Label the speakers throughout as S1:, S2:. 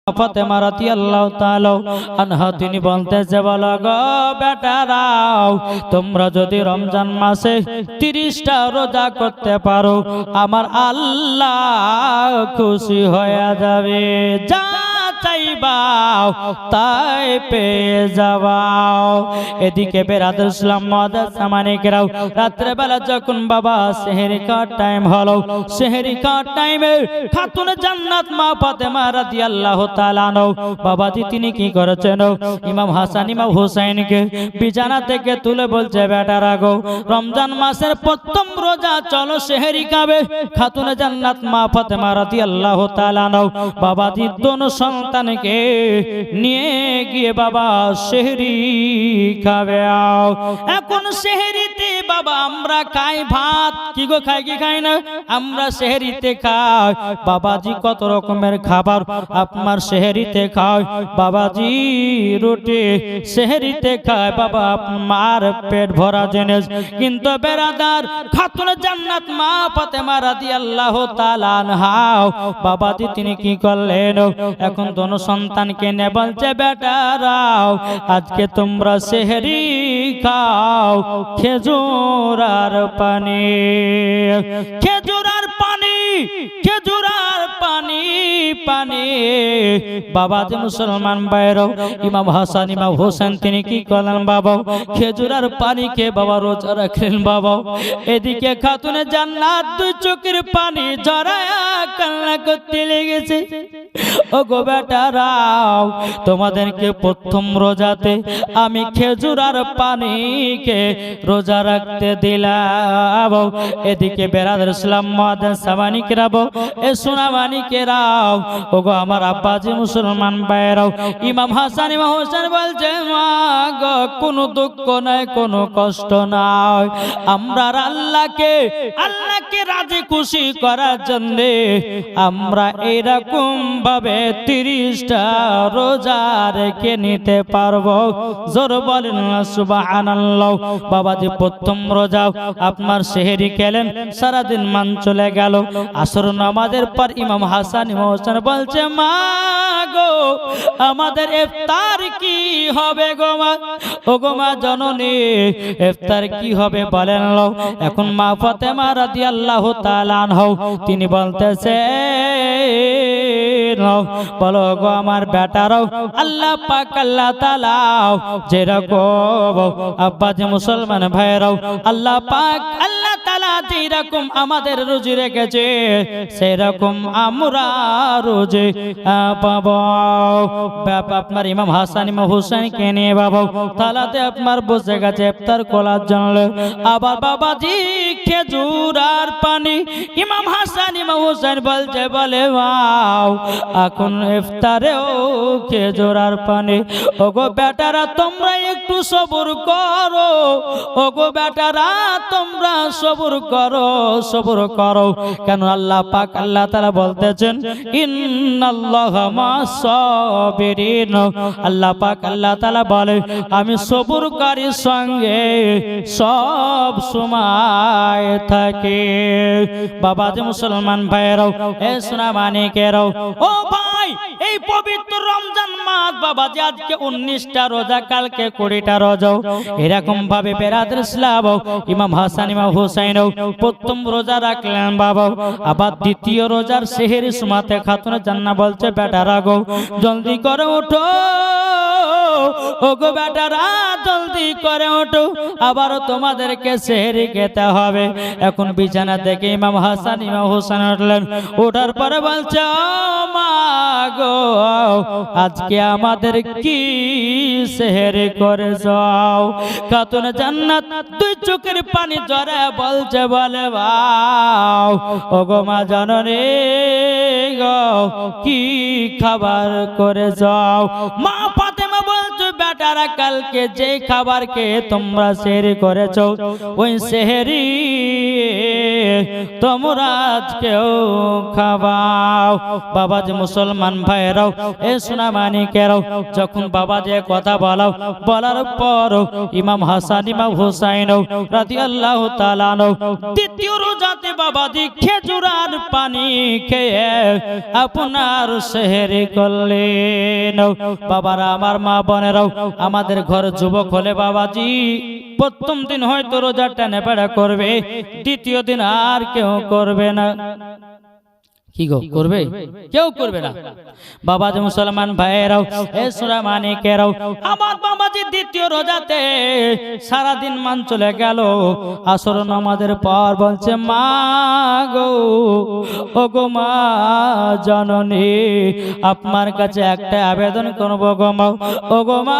S1: ফাতেমা রাদিয়াল্লাহু তাআলা আনহা তিনি বলতেছে, বলো গো বেটারাও, তোমরা যদি রমজান মাসে 30টা রোজা করতে পারো আমার আল্লাহ খুশি হয়ে যাবে, যা চাইবাও তাই পেয়ে যাবাও। এদিকে বেরাদুল ইসলাম মাদ্রাসা মানিকেরাও রাত্রে বেলা যখন বাবা সেহরি খাওয়ার টাইম হলো, সেহরি খাওয়ার টাইমে খাতুন জান্নাত মা ফাতেমা রাদিয়াল্লাহু তাআলা আনহা বাবাজি তিনি কি করেছেন, ইমাম হাসান ইমাম হুসাইনকে বিছানা থেকে তুলে বলছে, বেটারা গো রমজান মাসের প্রথম রোজা চলো সেহরি খাবে। খাতুন জান্নাত মা ফাতেমা রাদিয়াল্লাহু তাআলা আনহা বাবাজি দোনো সন্তানকে নিয়ে গিয়ে বাবা সেহরি খাবে। এখন সেহরিতে বাবা আমরা খাই ভাত, কি গো খাই কি খাই না, আমরা সেহরিতে খাই বাবাজি কত রকমের খাবার আপনার সেহরিতে খায়, বাবাজি রুটি সেহরিতে খায় বাবা আমার পেট ভরা জিনিস। কিন্তু বেরাদার খাতুন জান্নাত মা ফাতেমা রাদিয়াল্লাহু তাআলা আনহা বাবাজি তিনি কি করলেন, এখন দোনো সন্তানকে নিয়ে বলছে, বেটারাও আজকে তোমরা সেহরি খাও খেজুর আর পানি, খেজুর আর পানি, খেজুর আর পানি, পানি। বাবা যে মুসলমান ভাইরাও ইমাম হাসান ইমাম হোসেন তিনি কি করলেন বাবা, খেজুর আর পানি খেয়ে বাবা রোজা রাখলেন বাবা। এদিকে খাতুনে জান্নাত দুই চোখের পানি ঝরায়া কান্না করতে লেগেছে। ও গো বেটারাও তোমাদেরকে প্রথম রোজাতে আমি খেজুর আর পানিকে রোজা রাখতে দিলাম। এদিকে বেরাদুল ইসলাম মাদ্রাসা মানিকেরাও এ সোনা মানিকেরাও ও গো আমার আব্বাজি মুসলমান ভাইরাও ইমাম হাসান ইমাম হোসেন বলছে, মা গো কোনো দুঃখ নাই কোনো কষ্ট নাই, আমরা আল্লাহকে রাজি খুশি করার জন্য আমরা এরকম ভাবে 30টা রোজা রেখে নিতে পারবো। জোর বলেন সুবহানাল্লাহ। বাবাজি প্রথম রোজা আপনার সেহরি খেলেন, সারাদিন মান চলে গেল। আসর নামাজের পর ইমাম হাসান ইমাম হোসেন বলছে, মা গো আমাদের ইফতার কি হবে গো মা, ও গো মা জননী ইফতার কি হবে বলেন। এখন মা ফাতেমা রাদিয়াল্লাহু তাআলা আনহা তিনি বলতেছে, বলো গো আমার বেটারাও আল্লাহ পাক আল্লাহ তাআলা যেরকম আব্বা যে মুসলমান ভাইরাও আল্লাহ পাক আল্লাহ তাআলা যেরকম আমাদের রুজি রেখেছে সেরকম আমরা রুজি পাবো। আপনার ইমাম হাসান ইমাম হুসাইনকে নিয়ে বাবা তালাতে আপনার বসে গেছে ইফতার করার জন্য। আবার বাবাজি খেজুর আর পানি, ইমাম হাসান ইমাম হুসাইন বলছে, বলে মাও এখন ইফতারেও খেজুর আর পানি। ওগো বেটারা তোমরা একটু সবর করো, ওগো বেটারা তোমরা সবর করো, সবর করো। কেন আল্লাহ পাক আল্লাহ তাআলা বলতেছেন, ইন্নাল্লাহা মা'আস সাবিরিন। আল্লাহ পাক আল্লাহ তাআলা বলে আমি সবরকারীর সঙ্গে সব সময় থাকি। বাবা যে মুসলমান ভাইরাও এ সোনা মানিকেরাও ও ভাই, এই পবিত্র রমজান মাস বাবা যে আজকে 19টা রোজা, কালকে 20টা রোজা, এরকম ভাবে বেরাদুল ইসলাম ইমাম হাসান ইমাম হুসাইন প্রথম রোজা রাখলেন বাবা। আবার দ্বিতীয় রোজার সেহরি সুমাতে খাতুন জান্নাত বলছে, বেটারা গো জলদি করে ওঠো, ও গো বেটারা জলদি করে ওঠো, আবারও তোমাদেরকে সেহরি খেতে হবে। এখন বিছানা থেকে ইমাম হাসান ইমাম হোসেন উঠলেন, ওঠার পরে বলছে, ও মা গো আজকে আমাদের কি সেহরি করে যাও। খাতুন জান্নাত দুই চোখের পানি ঝরে বলছে, বলে বাও ও গো মা জননী গো কি খাবার করে যাও। মা ফাতেমা বলছে, বেটারা কালকে যে খাবার খেয়ে তোমরা সেহরি করেছো ওই সেহরি তোমরা আজকেও খাওয়াও। বাবাজি মুসলমান ভাইরাও, এ সোনা মানিকেরাও, যখন বাবাজি কথা বলার পর ইমাম হাসান ইমাম হুসাইন রাদিয়াল্লাহু তাআলা দ্বিতীয় রোজাতে বাবাজি খেজুরার পানি খেয়ে আপনার সেহরি করলেন। বাবারা আমার, মা বোনেরাও, আমাদের ঘর যুবক হলে বাবাজি প্রথম দিন হয়তো রোজা টেনে পেড়া করবে, দ্বিতীয় দিন আর কেউ করবে না। কি গো, করবে? কেউ করবে না। বাবাজি মুসলমান ভাইয়েরাও, এ সোনা মানিকেরাও, আমার বাবাজি দ্বিতীয় রোজাতে সারাদিন মান চলে গেল। আসর নামাজের পর বলছে, মা গো, ও গো মা জননী, আপনার কাছে একটা আবেদন করবো গো মা, ও গো মা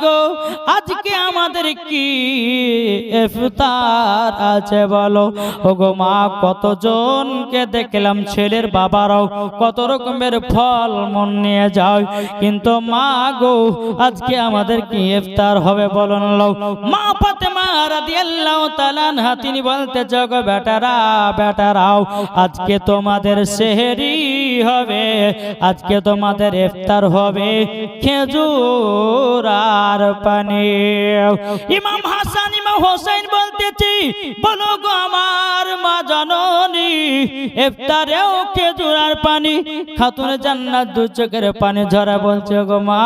S1: গো, আজকে আমাদের কি ইফতার আছে বলো? ওগো মা, কতজনকে দেখলাম ছেলের বাবারাও কত রকমের ফল মন নিয়ে যায়, কিন্তু মা গো, আজকে আমাদের কি ইফতার হবে বলুন? মা ফাতেমা রাদিয়াল্লাহু তাআলা আনহা তিনি বলতে, জগ বেটারাও, আজকে তোমাদের সেহরি হবে, আজকে তোমাদের ইফতার হবে খেজুর আর পানি। ইমাম হাসান ইমাম হোসেন বলতেছি, বলো গো আমার মা জননী, ইফতারেও খেজুর আর পানি। খাতুন জান্নাত দু চোখের পানি ঝরা বলছে, গো মা,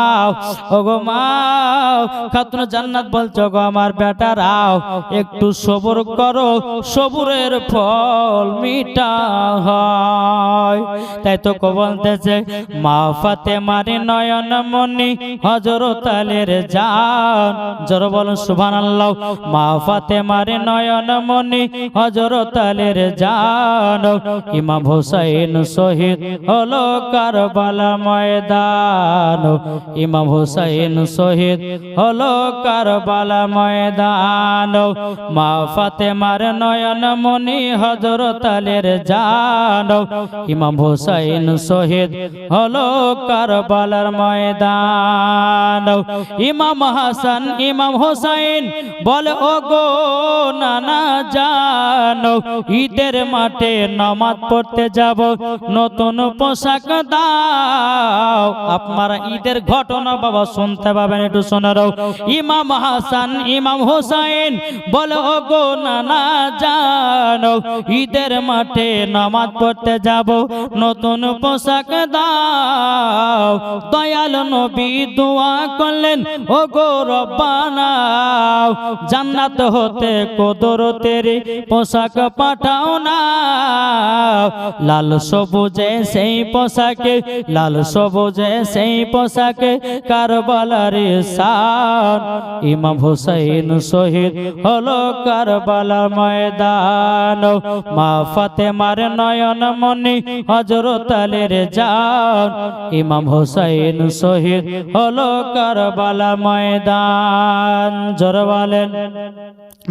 S1: ও গো মা, খাতুন জান্নাত বলছে, গো আমার বেটারাও, একটু সবর করো, সবরের ফল মিঠা হয়। তাই তো বলতেছে, মা ফাতেমার নয়ন মনি হযরত আলীর জান, জোর বলুন সুবহানাল্লাহ। মা ফাতেমার নয়ন মনি হযরত আলীর জান, ইমাম হুসাইন শহীদ হলো কারবালা ময়দান, ইমাম হুসাইন শহীদ হলো কারবালা ময়দান। মা ফাতেমার নয়ন মনি হযরত আলীর জান, ইমাম হুসাইন শহীদ হলো কারবালার ময়দান। ইমাম হাসান ইমাম হুসাইন বলে, ও গো নানা জানো, ঈদের মাঠে নামাজ পড়তে যাব, নতুন পোশাক দাও। আপনারা ঈদের ঘটনা বাবা শুনতে পাবেন, একটু শোনারও। ইমাম হাসান ইমাম হুসাইন বলে, ও গো নানা জানো, ঈদের মাঠে নামাজ পড়তে যাব, নতুন পোশাক দাও। দয়াল নবী দোয়া করলেন, ও গো রব্বানা, জান্নাত হতে কুদরতের পোশাক পাঠাও না। লাল সবুজে সেই পোশাকে, লাল সবুজে সেই পোশাকে কারবালার শান, ইমাম হুসাইন শহীদ হলো কারবালার ময়দান। মা ফাতেমার নয়ন মনি হযরত আলীর জান, ইমাম হুসাইন শহীদ হলো কারবালা ময়দান। জোরে বলেন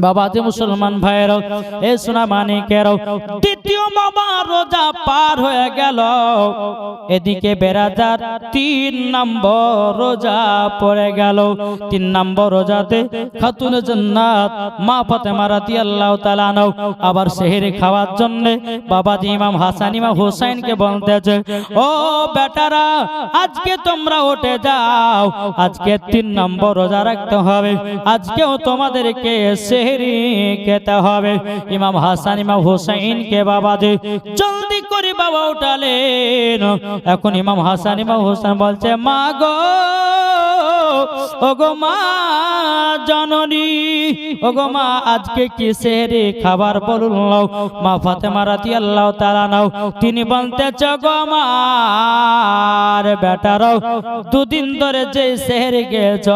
S1: বাবাজি মুসলমান ভাইরাও, এ সোনা মানিকেরাও, দ্বিতীয় বাবা রোজা পার হয়ে গেল, এদিকে বেরাদার 3 নম্বর রোজা পড়ে গেল। 3 নম্বর রোজাতে খাতুন জান্নাত মা ফাতেমা রাদিয়াল্লাহু তাআলা আনহা আবার সেহরি খাওয়ার জন্য বাবাজি ইমাম হাসান ইমাম হুসাইনকে বলতেছে, ও বেটারা, আজকে তোমরা উঠে যাও, আজকে 3 নম্বর রোজা রাখতে হবে, আজকেও তোমাদেরকে সেহরি খেতে হবে। ইমাম হাসান ইমাম হুসাইনকে বাবাজি জলদি করে বাবা উঠালেন। এখন ইমাম হাসান ইমাম হুসাইন বলছে, মা গো, ও গো মা জননী, ও গো মা, আজকে কি সেহরি খাবার বলুন? মা ফাতেমা রাদিয়াল্লাহু তাআলা আনহা তিনি বলতেছে, গো আমার বেটারাও, 2 দিন ধরে যে সেহরি খেয়েছ,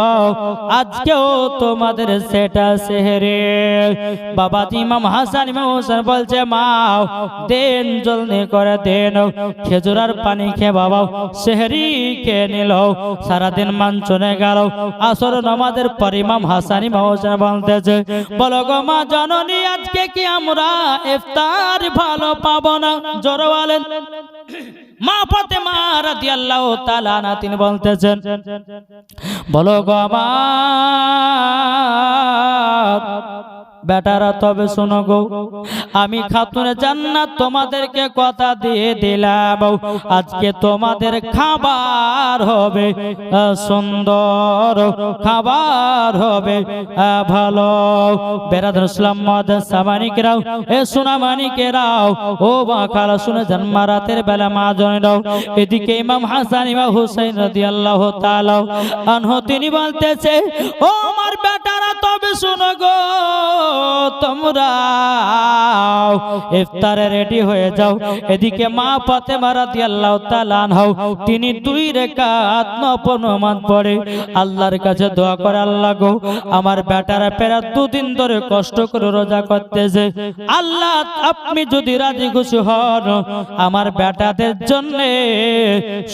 S1: আজকেও তোমাদের সেটা সেহরি। বাবাজি ইমাম হাসান ইমাম হুসাইন বলছে, মা দেন, জলদি করে দেন। খেজুরার পানি খেয়ে বাবা সেহরি খেয়ে নিল। সারাদিন মান চলে গেল। আসর নামাজের পর ইমাম হাসান ইমাম হুসাইন বলতেছে, বলো গো মা জননী, আজকে কি আমরা ইফতার ভালো পাবো না? জোরে বলেন। মা ফাতেমা রাদিয়াল্লাহু তাআলা আনহা তিনি বলতেছেন, বলো গো আমার বেটারা তবে শোনো গো, আমি খাতুনে জান্নাত তোমাদেরকে কথা দিয়ে দিলাম, আজকে তোমাদের খাবার হবে সুন্দর, খাবার হবে ভালো। বেরাদর ইসলাম মাদ্রাসা মানিকেরাও, এ সোনা মানিকেরাও, ও মা খালা শুনে যান, রাতের বেলা মা জনেরাও, এদিকে ইমাম হাসান ইমাম হুসাইন রাদিয়াল্লাহু তাআলা আনহু তিনি বলতেছে, ও আমার বেটারা তবে শোনো গো, তোমরা ইফতারে রেডি হয়ে যাও। এদিকে মা ফাতেমা রাদিয়াল্লাহু তাআলা আনহা তিনি 2 রাকাত নফল নামাজ পড়ে আল্লাহর কাছে দোয়া করে, আল্লাহ গো আমার বেটারা প্রায় 2 দিন ধরে কষ্ট করে রোজা করতেছে, আল্লাহ আপনি যদি রাজি খুশি হন আমার বেটাদের জন্য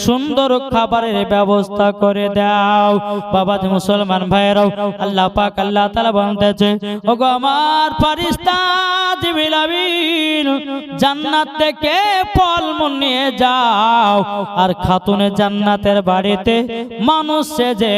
S1: সুন্দর খাবারের ব্যবস্থা করে দাও। বাবাজি মুসলমান ভাইরাও, আল্লাহ পাক আল্লাহ তাআলা বলতেছে, ওগো আমার ফেরেশতা জিবরিল আমিন জান্নাত থেকে ফলমূল নিয়ে যাও, আর খাতুনে জান্নাতের বাড়িতে মানুষ সেজে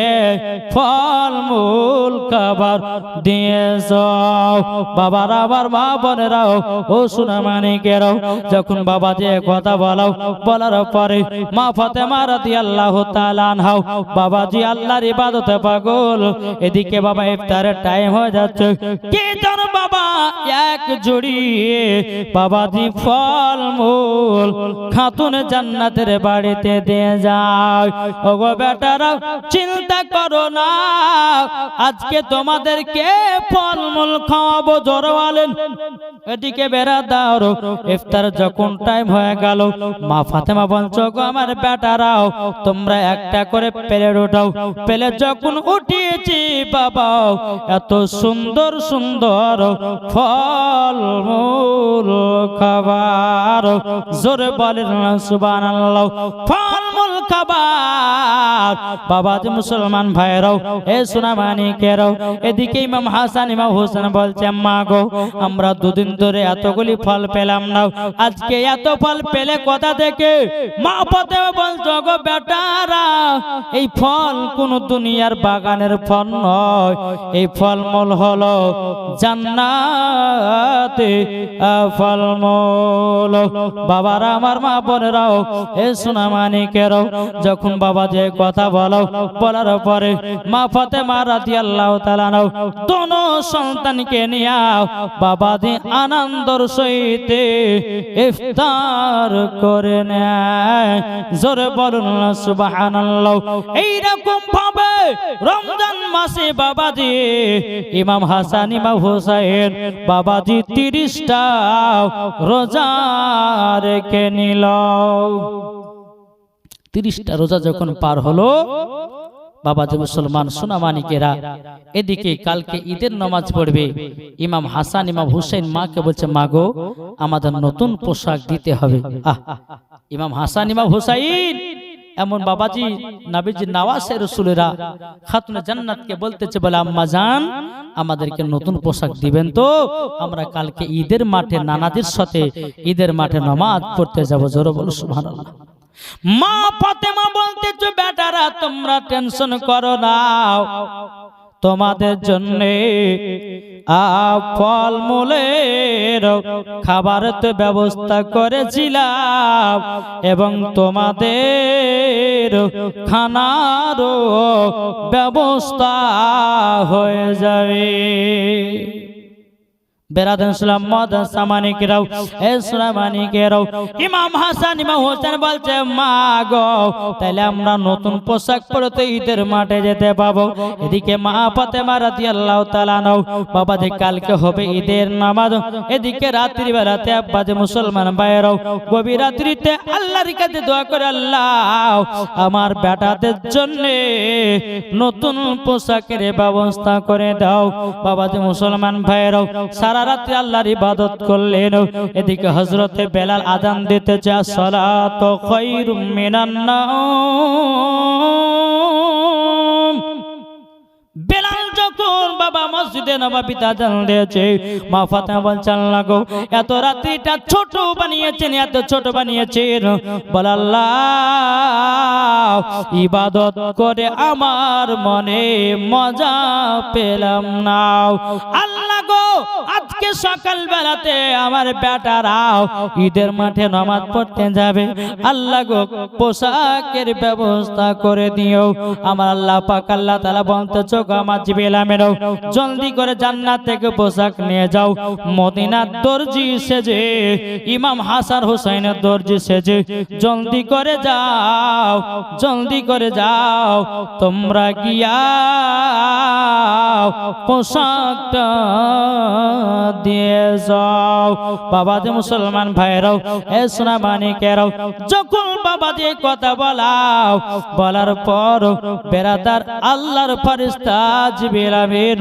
S1: ফলমূল খাবার দিয়ে যাও। বাবারা আবার মা বোনেরাও, ও সোনা মানিকেরাও, যখন বাবা যে কথা বলার পরে মা ফাতেমা রাদিয়াল্লাহু তাআলা আনহা বাবাজি আল্লাহর ইবাদতে পাগল। এদিকে বাবা ইফতারের টাইম হয়ে যাচ্ছে, কি জানো বাবা এক জুড়ি বাবাজি ফলমূল খাতুনে জান্নাতের বাড়িতে দিয়ে যায়। ওগো বেটারা চিন্তা করো না, আজকে তোমাদেরকে ফলমূল খাওয়াবো, জোরে বলেন। এদিকে বেরাদার ইফতার যখন টাইম হয়ে গেল, মা ফাতেমা বলছো, গো আমার বেটারাও তোমরা একটা করে প্লেট উঠাও। প্লেট যখন উঠিয়েছি বাবা, এত সুন্দর সুন্দর ফলমূল খাবার, জোরে বলেন সুবহানাল্লাহ। ফলমূল খাবার বাবাজি মুসলমান ভাইরাও, এ সোনা মানিকেরাও, এদিকে ইমাম হাসান ইমাম হোসেন বলছে, মা গো আমরা 2 দিন ধরে এতগুলি ফল পেলাম না, আজকে এত ফল পেলে কথা থেকে? মা ফাতেমা বলছো, গো বেটারা এই ফল কোন দুনিয়ার বাগানের ফল নয়, এই ফলমূল হলো জান্নাতে ফলমূল। বাবারা আমার মা বোনেরাও, এ সোনা মানিকেরাও, যখন বাবা যে কথা বলার পরে মা ফাতেমা রাদিয়াল্লাহু তাআলা আনহা দোনো সন্তানকে নিয়ে বাবাজি আনন্দর সহিত ইফতার করে নেয়। জোরে বলুন সুবহানাল্লাহ। এইরকম ভাবে রমজান মাসে বাবাজি ইমাম হাসান ইমাম হুসাইন বাবাজি 30টা রোজা রেখে নিল। 30টা রোজা যখন পার হলো বাবাজি মুসলমান সোনা মানিকেরা, এদিকে কালকে ঈদের নামাজ পড়বে। ইমাম হাসান ইমাম হুসাইন মাকে বলছে, মা গো আমাদের নতুন পোশাক দিতে হবে। ইমাম হাসান ইমাম হুসাইন এমন বাবাজি নবীজি নওয়াসে রাসূলেরা খাতুনে জান্নাতকে বলতেছে, বলে আম্মা জান আমাদেরকে নতুন পোশাক দিবেন তো, আমরা কালকে ঈদের মাঠে নানাদের সাথে ঈদের মাঠে নামাজ পড়তে যাব। জোরে বলো সুবহানাল্লাহ। মা ফাতেমা বলতেছে, বেটারা তোমরা টেনশন করো না, তোমাদের জন্য ফলমূলের খাবারের তো ব্যবস্থা করেছিলাম এবং তোমাদের খানারও ব্যবস্থা হয়ে যাবে। বেরাদান ইসলাম মাদ্রাসা মানিকেরাও, এ সোনা মানিকেরাও, ইমাম হাসান ইমাম হোসেন বলছে, মা গো তাহলে আমরা নতুন পোশাক পরে তো ঈদের মাঠে যেতে পাবো। এদিকে মা ফাতেমা রাদিয়াল্লাহু তাআলা আনহা বাবাজি কালকে হবে ঈদের নামাজ। এদিকে রাত্রি বেলাতে আব্বাজি মুসলমান ভাইরাও গভীর রাত্রিতে আল্লাহর কাছে দোয়া করে, আল্লাহ আমার বেটাদের জন্য নতুন পোশাকের ব্যবস্থা করে দাও। বাবাজি মুসলমান ভাইরাও সারা রাত্রি আল্লাহর ইবাদত করলেন। এদিকে হযরতে বেলাল আযান দিতেছে, আসসালাতু খায়রুম মিনান নাওম। বেলাল যখন বাবা মসজিদে নববীতে আযান দিয়েছে, মা ফাতেমা বলছেন, আল্লাহ গো এত রাত্রিটা ছোট বানিয়েছেন, এত ছোট বানিয়েছেন, বল আল্লাহ ইবাদত করে আমার মনে মজা পেলাম না। আল্লাহ গো আজকে সকাল বেলাতে আমার বেটারাও ঈদের মাঠে নামাজ পড়তে যাবে, আল্লাহ গো পোশাকের ব্যবস্থা করে দিও। আমার আল্লাহ পাক আল্লাহ তাআলা বলতেছো গো আমার জিবরিল আমিনও জলদি করে জান্নাত থেকে পোশাক নিয়ে যাও। মদিনার দর্জি সেজে ইমাম হাসান হুসাইনের দর্জি সেজে জলদি করে যাও, জলদি করে যাও, তোমরা গিয়া পোশাকটা দিয়ে যাও। বাবা যে মুসলমান ভাইরাও এ সোনা মানিকেরাও, যখন বাবা যে কথা বলার পর বেরাদার আল্লাহর ফেরেশতা জিবরিল আমিন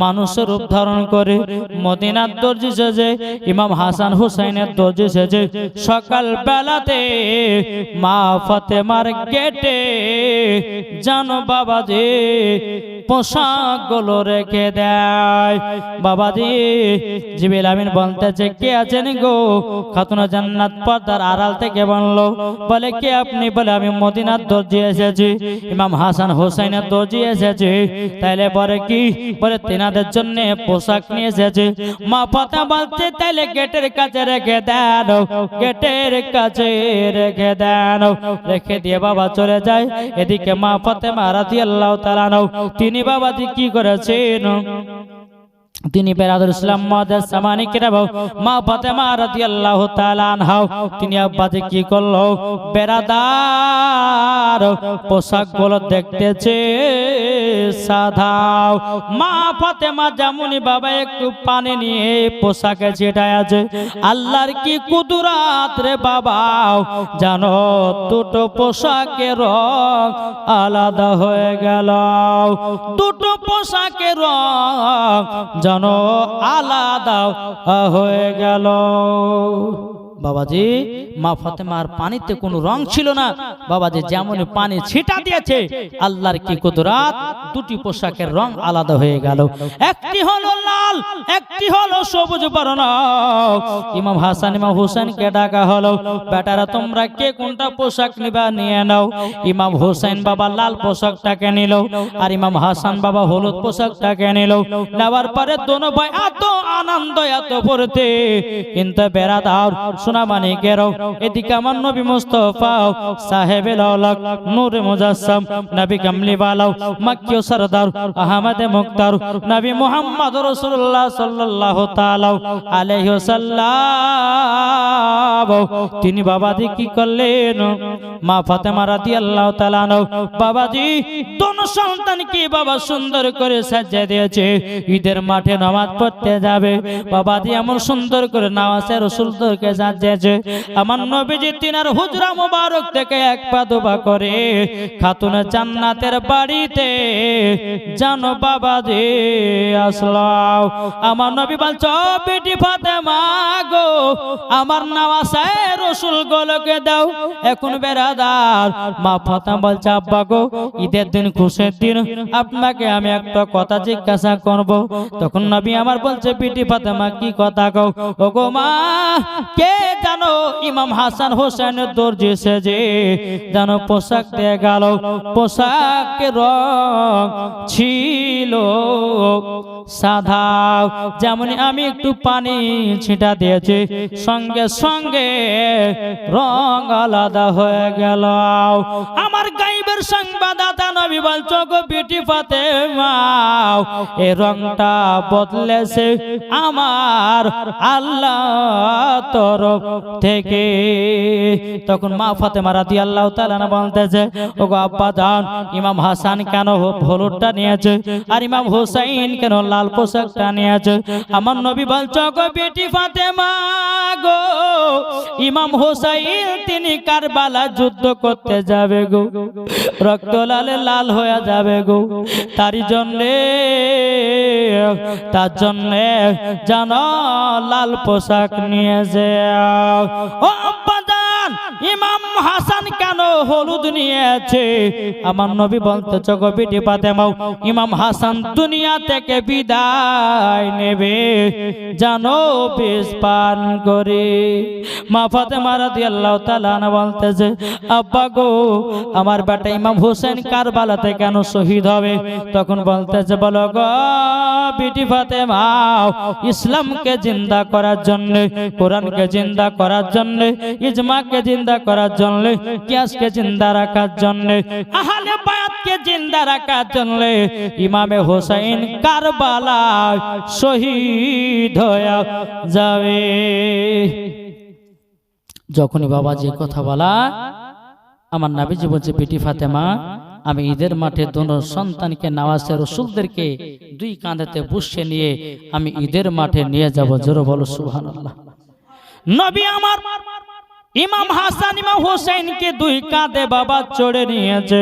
S1: মানুষের রূপ ধারণ করে মদিনার দর্জি সেজে ইমাম হাসান হুসাইনের দর্জি সেজে সকাল বেলাতে মা ফাতেমার গেটে জানো বাবা যে পোশাক গুলো রেখে দেয়। বাবাজি জিবরিল আমিন বলতেছে কে আছেন গো? খাতুনা জান্নাত পর্দার আড়াল থেকে বললো, বলে কে আপনি? বলে আমি মদিনার দর্জি এসেছি, ইমাম হাসান হুসাইনের দর্জি এসেছি। তাইলে পরে কি? বলে তেনাদের জন্য পোশাক নিয়ে এসেছে। মা ফাতেমা বলছে তাইলে গেটের কাছে রেখে দেন, গেটের কাছে রেখে দেন। রেখে দিয়ে বাবা চলে যায়। এদিকে মা ফাতেমা রাদিয়াল্লাহু তাআলা তিনি বাবাজি কি করেছেন? তিনি বেরাদুল ইসলাম মুআদ্দাস সামানি কিরাম মা ফাতেমা রাদিয়াল্লাহু তাআলা আনহা তিনি আব্বাজি কি করলো? বেরাদার পোশাকগুলো দেখতেছে সাধাও। মা ফাতেমা যেমনই বাবা একটু পানি নিয়ে পোশাকে ছিটায় আছে, আল্লাহর কি কুদরাত রে বাবা, জানো দুটো পোশাকের রং আলাদা হয়ে গেল, দুটো পোশাকের রং জানো আলাদা হয়ে গেল। বাবাজি মা ফাতেমার পানিতে কোনো রং ছিল না, বাবাজি যেমন পানি ছিটা দিয়েছে আল্লাহর কি কুদরত, দুটি পোশাকের রং আলাদা হয়ে গেল। একটি হলো লাল, একটি হলো সবুজ বর্ণ। ইমাম হাসান ইমাম হুসাইনকে ডাকা হলো, বেটারা তোমরা কে কোনটা পোশাক নিবা নিয়ে নাও। ইমাম হুসাইন বাবা লাল পোশাকটাকে নিল, আর ইমাম হাসান বাবা হলুদ পোশাকটাকে নিল। নেওয়ার পরে দোনো ভাই এত আনন্দ এত ফুর্তি, কিন্তু বেরাদার সোনা মানিকেরাও এদিকে আমার নবী মুস্তাফা সাহেবে লাউলাক নূরে মুজাসসাম নবী কামলিওয়ালা মক্কি সরদার আহমদে মুখতার নবী মুহাম্মদ রাসূলুল্লাহ সাল্লাল্লাহু তাআলা আলাইহি ওয়াসাল্লাম তিনি বাবাজি কি করলেন? মা ফাতেমা রাদিয়াল্লাহু তাআলা বাবাজি দোনো সন্তানকে বাবা সুন্দর করে সাজিয়ে দিয়েছে। ঈদের মাঠে নামাজ পড়তে যাবে, বাবাজি এমন সুন্দর করে নামাজে রাসূলকে সাজিয়েছে। আমার নবীজি তিনার হুজরা মুবারক থেকে এক পা দুপা করে খাতুন জান্নাতের বাড়িতে জানো বাবাজি আসলাম। আমার নবী বলছো বেটি ফাতেমা গো, আমার নামাজে রাসূল গুলোকে দাও। এখন বেরাদার মা ফাতেমা বলছে আব্বা গো ঈদের দিন খুশির দিন, আপনাকে আমি একটা কথা জিজ্ঞাসা করব। তখন নবী আমার বলছে বেটি ফাতেমা কি কথা গো? ও গো মা কে জানো ইমাম হাসান হোসেনের দর্জি সেজে জানো পোশাক দিয়ে গেল, পোশাকের রং ছিল সাদা, যেমন আমি একটু পানি ছিটা দিয়েছি সঙ্গে সঙ্গে রং আলাদা হয়ে গেল। আমার গায়েবের সংবাদদাতা নবী বলছো গো বিটি ফাতেমা এই রংটা বদলেছে আমার আল্লাহ তরফ থেকে। তখন মা ফাতেমা রাদিয়াল্লাহু তাআলা বলতেছে ও গো আব্বা জান ইমাম হাসান কেন হলুদটা নিয়েছে আর ইমাম হুসাইন কেন লাল পোশাকটা নিয়েছে? আমার নবী বলছো গো বেটি ফাতেমা গো ইমাম হুসাইন তিনি কারবালা যুদ্ধ করতে যাবে গো, রক্ত লালে লাল হয়ে যাবে গো, তার জন্যে জানো লাল পোশাক নিয়েছে। ও আব্বা জান ইমাম হাসান কেন হলুদ নিয়েছে। আমার নবী বলতেছে গো বিটি ফাতেমা, ইমাম হাসান দুনিয়া থেকে বিদায় নেবে, জানো বিষ পান করে। মা ফাতেমা রাদিয়াল্লাহু তাআলা আনহা বলতেছে আব্বা গো, আমার বেটা ইমাম হোসেন কারবালাতে কেন শহীদ হবে? তখন বলতেছে বলো গো বিটি ফাতেমা, ইসলামকে জিন্দা করার জন্য, কোরআনকে জিন্দা করার জন্য, ইজমাকে জিন্দা করার জন্য, কিয়াসকে জিন্দা রাখার জন্য, আহলে বায়াতকে জিন্দা রাখার জন্য ইমামে হোসেন কারবালায় শহীদ হয়ে যাবে। যখনই বাবা যে কথা বলা, আমার নবীজি বলছে বিটি ফাতেমা, আমি ঈদের মাঠে দোনো সন্তানকে নওয়াজের রসুলদেরকে দুই কাঁধেতে বসিয়ে নিয়ে আমি ঈদের মাঠে নিয়ে যাব। জোরে বলো সুবহানাল্লাহ। নবী আমার ইমাম হাসান ইমাম হোসেনকে দুই কাঁধে বাবা চড়ে নিয়েছে।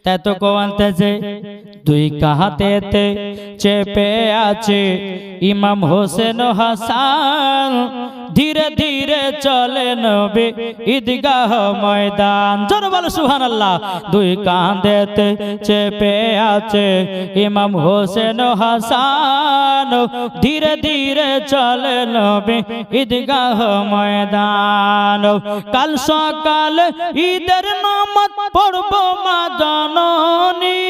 S1: তাই তো কোয়ান্তেছে দুই কাঁধেতে চেপে আছে ইমাম হোসেন হাসান, ধীরে ধীরে চলে নবী ঈদগাহ ময়দান। জোরে বলো সুবহানাল্লাহ। দুই কাঁধেতে চেপে আছে ইমাম হোসেন হাসান, ধীরে ধীরে চলে নবী ঈদগাহ ময়দান। কাল সকাল ঈদের নামাজ পড়ব মা জননী,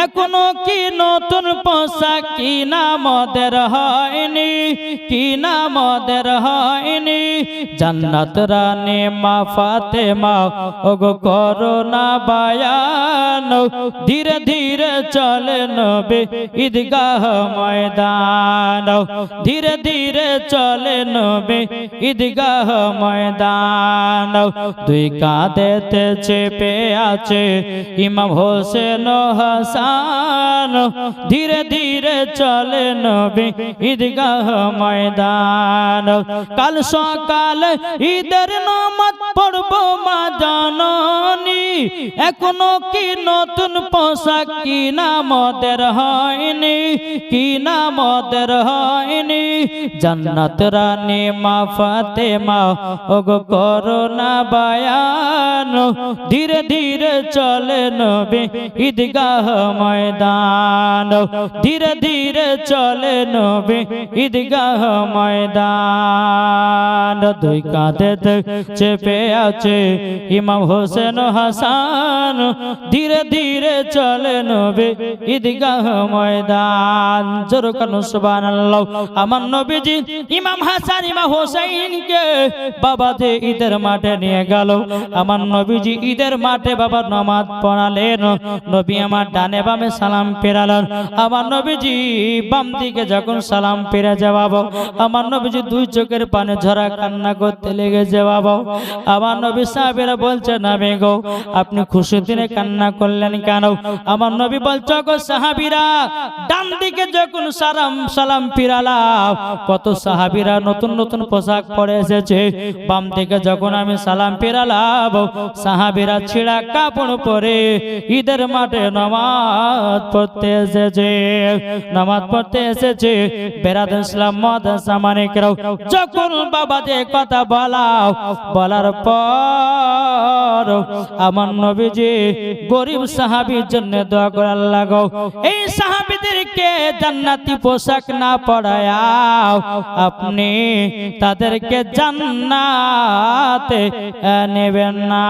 S1: এখনো কি নতুন পোশাক কিনা মদের হয়নি, কিনা মদের হয়নি। জান্নাত রানী মা ফাতেমা ওগো করোনা বায়ান, ধীরে ধীরে চলে নবী ঈদগাহ ময়দান, ধীরে ধীরে চলে নবী ঈদগাহ ময়দান। দুই কাঁধেতে চেপে আছে ইমাম হোসেন হাসান, ধীরে ধীরে চলে নবী ঈদগাহ ময়দান। কাল সকাল ঈদের নামাজ পড়ব মা জননী, এখনো কি নতুন পোশাক কিনা মদের হয়নি, কিনা মদের হয়নি। জান্নাত রানী মা ফাতেমা ওগো করোনা বায়ান, ধীরে ধীরে চলে নবী ঈদগাহ ময়দান, ধীরে ধীরে চলে নবী ঈদগাহ ময়দান। দুই কাঁধেতে চেপে আছে ইমাম হোসেন হাসান, ধীরে ধীরে চলে নবী ঈদগাহ ময়দান। জোরে কানো সুবহানাল্লাহ। আমার নবীজি ইমাম হাসান ইমাম হোসেনকে বাবা যে ঈদের মাঠে নিয়ে গেল। আমার নবীজি ঈদের মাঠে বাবা নামাজ পড়ালেন। নবী আমার ডানে বামে সালাম ফেরালেন। আমার নবীজি বাম দিকে যখন সালাম ফিরে যাওয়াবো, আমার নবীজি দুই চোখের পানে ঝরা কান্না করতে লেগেছে বাবা। আমার নবী সাহাবীরা বলছে নবী গো, আপনি খুশির দিনে কান্না করলেন কেন? আমার নবী বলছে গো সাহাবীরা, ডান দিকে যখন সালাম ফিরালাম, কত সাহাবীরা নতুন নতুন পোশাক পরে এসেছে। বাম দিকে যখন আমি সালাম ফিরালাম, সাহাবীরা ছিঁড়া কাপড় পরে ঈদের মাঠে নামাজ পড়তে এসেছে, নামাজ পড়তে এসেছে। বেরাদুল ইসলাম মাদ্রাসা মানিকরাও যখন বাবা যে কথা বলার পর আমার নবীজি গরিব সাহাবীর জন্য দোয়া করে আল্লাহ গো, এই সাহাবীদেরকে জান্নাতি পোশাক না পরায়া আপনি তাদেরকে জান্নাতে নেবেন না।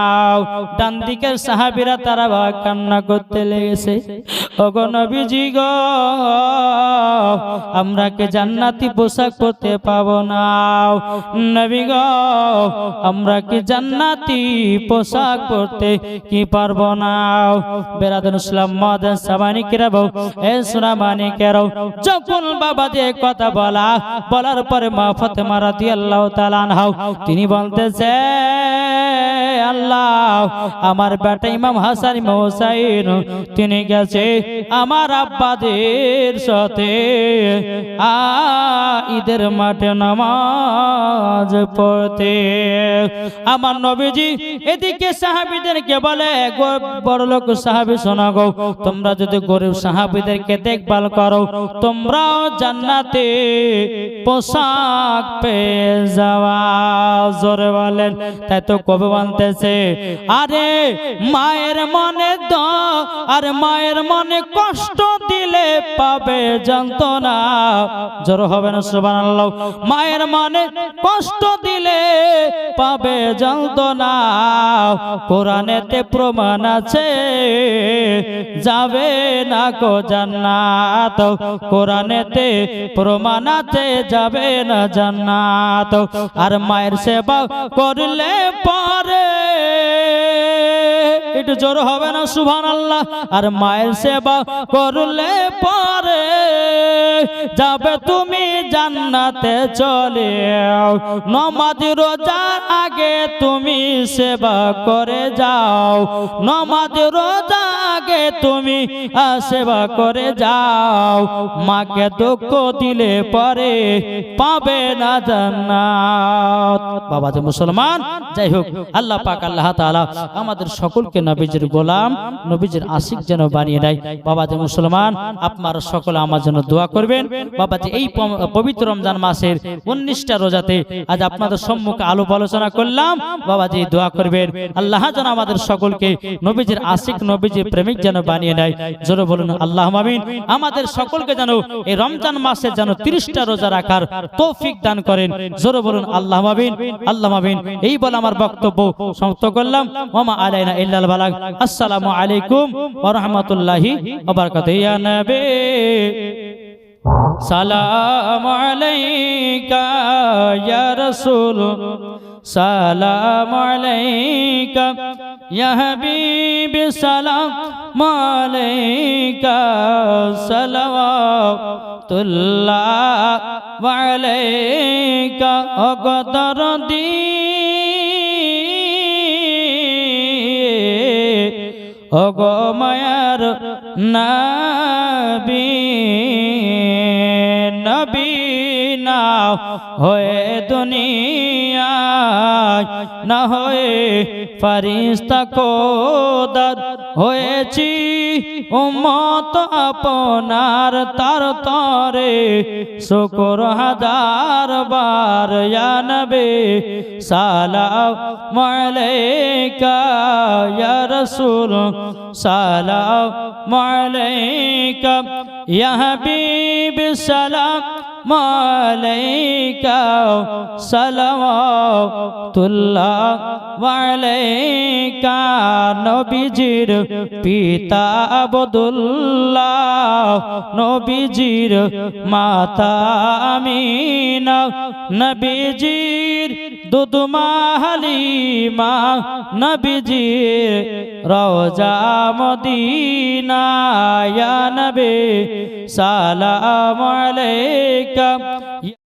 S1: ডান দিকের সাহাবীরা তারা কান্না করতে লেগেছে, ওগো নবীজি গো, আমরা কে জান্নাতি পোশাক পরতে পাবো না। নবী গো, আমরা কি জান্নাতি পোশাক পরতে কি পারবো না? বেরাদুল ইসলাম মাদ্রাসা মানিকরাও এ সোনা মানিকেরাও যখন বাবা যে কথা বলার পরে মা ফাতেমা রাদিয়াল্লাহু তাআলা আনহা তিনি বলতেছে আল্লাহ, আমার বেটা ইমাম হাসান ইমাম হোসেন তিনি গেছে আমার আব্বাদের সাথে ঈদের মাঠে নামাজ পড়তে। আমার নবীজি এদিকে ডেকে সাহাবীদেরকে বলে, বড় লোক সাহাবী শোনো গো, তোমরা যদি গরিব সাহাবীদেরকে দেখভাল করো তোমরাও জান্নাতে পোশাক পেয়ে যাওয়া। জোরে বলেন। তাই তো কবি বলতেছে, আরে মায়ের মনে আর মায়ের মনে কষ্ট দিলে পাবে যন্ত্রণা। জোর হবে না সুবহানাল্লাহ। মায়ের মনে কষ্ট দিলে পাবে যন্ত্রণা। কোরআনেতে প্রমাণ আছে যাবে না গো জান্নাত। কোরআনেতে প্রমাণ আছে যাবে না জান্নাত। আর মায়ের সেবা করলে পরে, একটু জোর হবে না সুবহানাল্লাহ। আর মায়ের সেবা করলে পরে যাবে তুমি জান্নাতে চলে। নামাজ রোজার আগে তুমি সেবা করে যাও, নামাজ রোজা আগে তুমি সেবা করে যাও। মাকে দুঃখ দিলে পরে পাবে না জান্নাত। বাবা যে মুসলমান, যাই হোক আল্লাহ পাক আল্লাহ তাআলা আমাদের সকলকে নবীজির গোলাম, নবীজির আশিক যেন বানিয়ে দেয়। বাবা যে মুসলমান, আপনারা সকলে আমার জন্য দোয়া করবেন। বাবা যে এই পবিত্র রমজান মাসের 19টা রোজাতে আজ আপনাদের সম্মুখে আলোপ আলোচনা করলাম, বাবা যে দোয়া করবেন আল্লাহ যেন আমাদের সকলকে নবীজির আশিক, নবীজির প্রেমিক যেন বানিয়ে দেয়। জোরে বলুন আল্লাহুম্মা আমিন। আমাদের সকলকে যেন এই রমজান মাসে যেন 30টা রোজা রাখার তৌফিক দান করেন। জোরে বলুন আল্লাহুম্মা আমিন, আল্লাহুম্মা আমিন। এই বলে আমার বক্তব্য সমাপ্ত করলাম। ওমা আলাইনা ইল্লাল বালাগ। আসসালামু আলাইকুম ওয়া রাহমাতুল্লাহি ওয়া বারাকাতুহু। ইয়া নবী সালাম আলাইকা, ইয়া রাসূল সালাম আলাইকা, ইয়া হাবিবি সালাম আলাইকা, সালাওয়াতুল্লাহ আলাইকা। ও দরদি ও গো মায়ার নবী, নবী না হয়ে দুনিয়ায়, না হয়ে ফেরেশতা খোদার হয়েছি উম্মত আপনার। তার তরে শুকর হাজার বার। ইয়া নবী সালাম আলাইকা, ইয়া রাসূল সালাম আলাইকা, ইয়া হাবিবি সালাম আলাইকা, সালাওয়াতুল্লাহ আলাইকা। নবীজির পিতা আব্দুল্লাহ, নবীজির মাতা আমিনা, নবীজির দুধমা হালিমা, নবীজির রওজা মদিনা। ইয়া নবী সালাম আলাইকা,